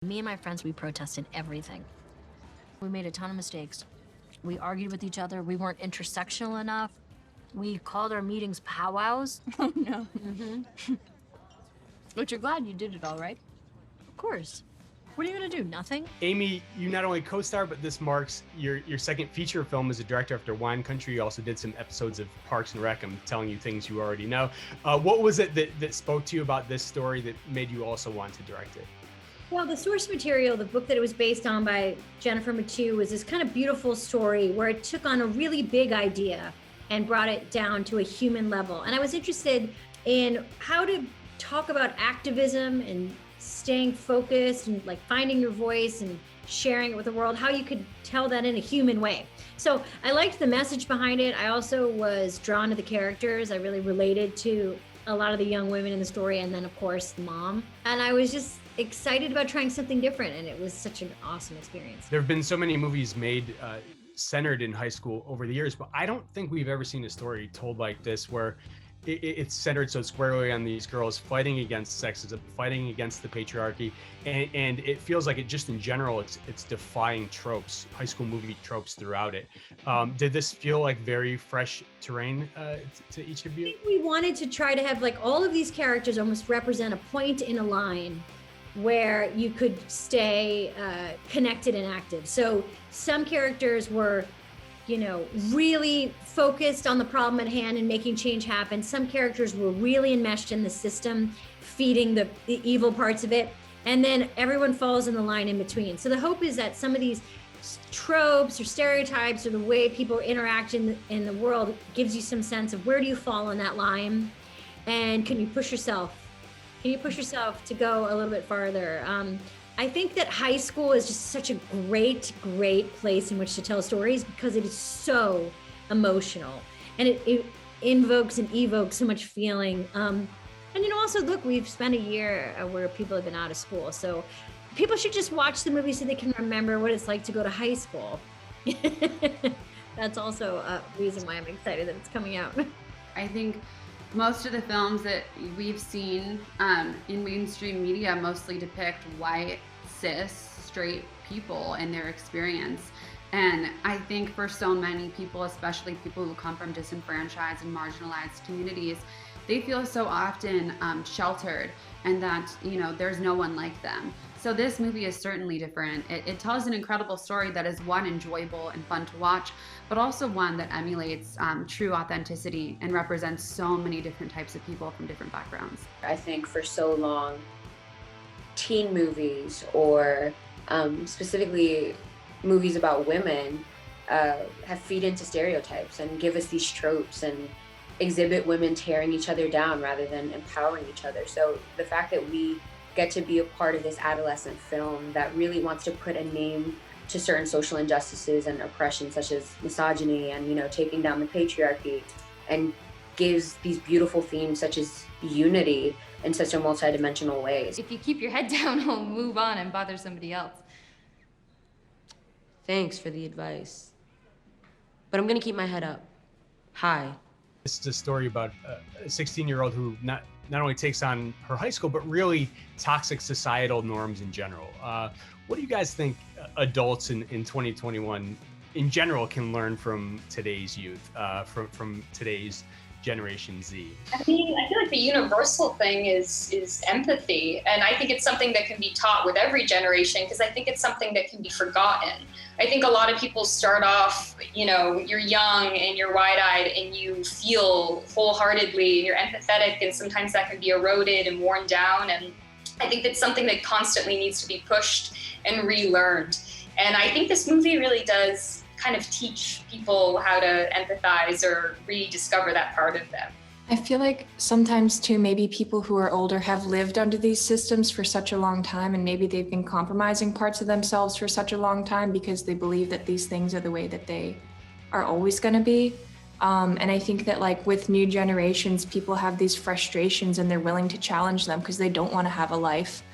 Me and my friends, we protested everything. We made a ton of mistakes. We argued with each other. We weren't intersectional enough. We called our meetings powwows. Oh no. But you're glad you did it all, right? Of course. What are you gonna do, nothing? Amy, you not only co-star, but this marks your second feature film as a director after Wine Country. You also did some episodes of Parks and Rec. I'm telling you things you already know. What was it that spoke to you about this story that made you also want to direct it? Well, the source material, the book that it was based on by Jennifer Mathieu, was this kind of beautiful story where it took on a really big idea and brought it down to a human level. And I was interested in how to talk about activism and staying focused and like finding your voice and sharing it with the world, how you could tell that in a human way. So I liked the message behind it. I also was drawn to the characters. I really related to a lot of the young women in the story, and then of course the mom. And I was just excited about trying something different, and it was such an awesome experience. There have been so many movies made centered in high school over the years, but I don't think we've ever seen a story told like this where it's centered so squarely on these girls fighting against sexism, fighting against the patriarchy, and it feels like it just in general, it's defying tropes, high school movie tropes throughout it. Did this feel like very fresh terrain to each of you? I think we wanted to try to have like all of these characters almost represent a point in a line where you could stay connected and active. So some characters were, really focused on the problem at hand and making change happen. Some characters were really enmeshed in the system, feeding the evil parts of it. And then everyone falls in the line in between. So the hope is that some of these tropes or stereotypes or the way people interact in the world gives you some sense of where do you fall on that line, and can you push yourself? Can you push yourself to go a little bit farther? I think that high school is just such a great, great place in which to tell stories because it is so emotional and it invokes and evokes so much feeling. And also look, we've spent a year where people have been out of school. So people should just watch the movie so they can remember what it's like to go to high school. That's also a reason why I'm excited that it's coming out. I think most of the films that we've seen in mainstream media mostly depict white, cis, straight people and their experience. And I think for so many people, especially people who come from disenfranchised and marginalized communities, they feel so often sheltered and that, there's no one like them. So this movie is certainly different. It tells an incredible story that is one, enjoyable and fun to watch, but also one that emulates true authenticity and represents so many different types of people from different backgrounds. I think for so long, teen movies or specifically movies about women have feed into stereotypes and give us these tropes and exhibit women tearing each other down rather than empowering each other. So the fact that we get to be a part of this adolescent film that really wants to put a name to certain social injustices and oppression such as misogyny and taking down the patriarchy, and gives these beautiful themes such as unity in such a multidimensional ways. If you keep your head down, I'll move on and bother somebody else. Thanks for the advice. But I'm gonna keep my head up. High. This is a story about a 16-year-old who not only takes on her high school, but really toxic societal norms in general. What do you guys think adults in 2021 in general can learn from today's youth, from today's Generation Z? I mean, I feel like the universal thing is empathy. And I think it's something that can be taught with every generation because I think it's something that can be forgotten. I think a lot of people start off, you're young and you're wide-eyed and you feel wholeheartedly and you're empathetic, and sometimes that can be eroded and worn down. And I think that's something that constantly needs to be pushed and relearned. And I think this movie really does kind of teach people how to empathize or rediscover that part of them. I feel like sometimes too, maybe people who are older have lived under these systems for such a long time, and maybe they've been compromising parts of themselves for such a long time because they believe that these things are the way that they are always going to be. And I think that like with new generations, people have these frustrations and they're willing to challenge them because they don't want to have a life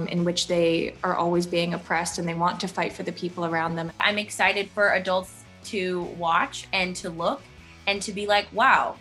in which they are always being oppressed, and they want to fight for the people around them. I'm excited for adults to watch and to look and to be like, wow,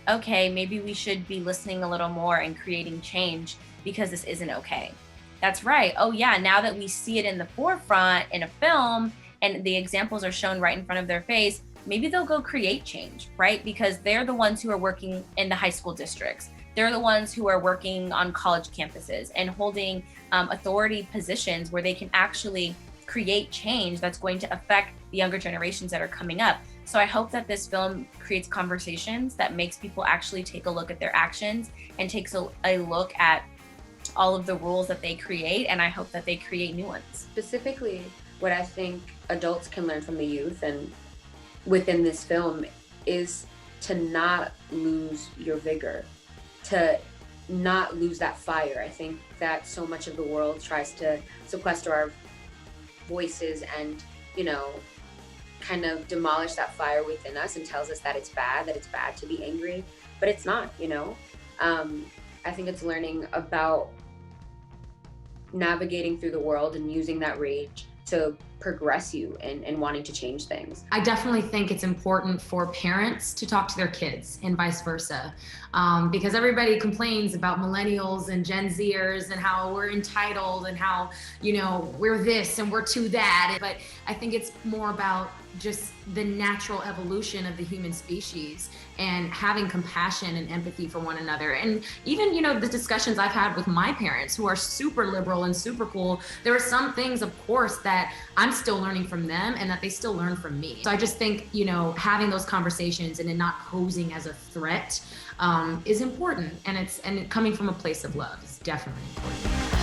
okay, maybe we should be listening a little more and creating change because this isn't okay. that's right. Oh yeah, now that we see it in the forefront in a film and the examples are shown right in front of their face, maybe they'll go create change, right? Because they're the ones who are working in the high school districts. They're the ones who are working on college campuses and holding authority positions where they can actually create change that's going to affect the younger generations that are coming up. So I hope that this film creates conversations that makes people actually take a look at their actions and takes a look at all of the rules that they create, and I hope that they create new ones. Specifically, what I think adults can learn from the youth and within this film is to not lose your vigor, to not lose that fire. I think that so much of the world tries to sequester our voices and, you know, kind of demolish that fire within us and tells us that it's bad to be angry, but it's not, you know. I think it's learning about navigating through the world and using that rage to progress you and wanting to change things. I definitely think it's important for parents to talk to their kids and vice versa, because everybody complains about millennials and Gen Zers and how we're entitled and how, you know, we're this and we're to that. But I think it's more about just the natural evolution of the human species and having compassion and empathy for one another. And even, you know, the discussions I've had with my parents who are super liberal and super cool, there are some things, of course, that I'm still learning from them and that they still learn from me. So I just think, you know, having those conversations and it not posing as a threat is important. And coming from a place of love is definitely important.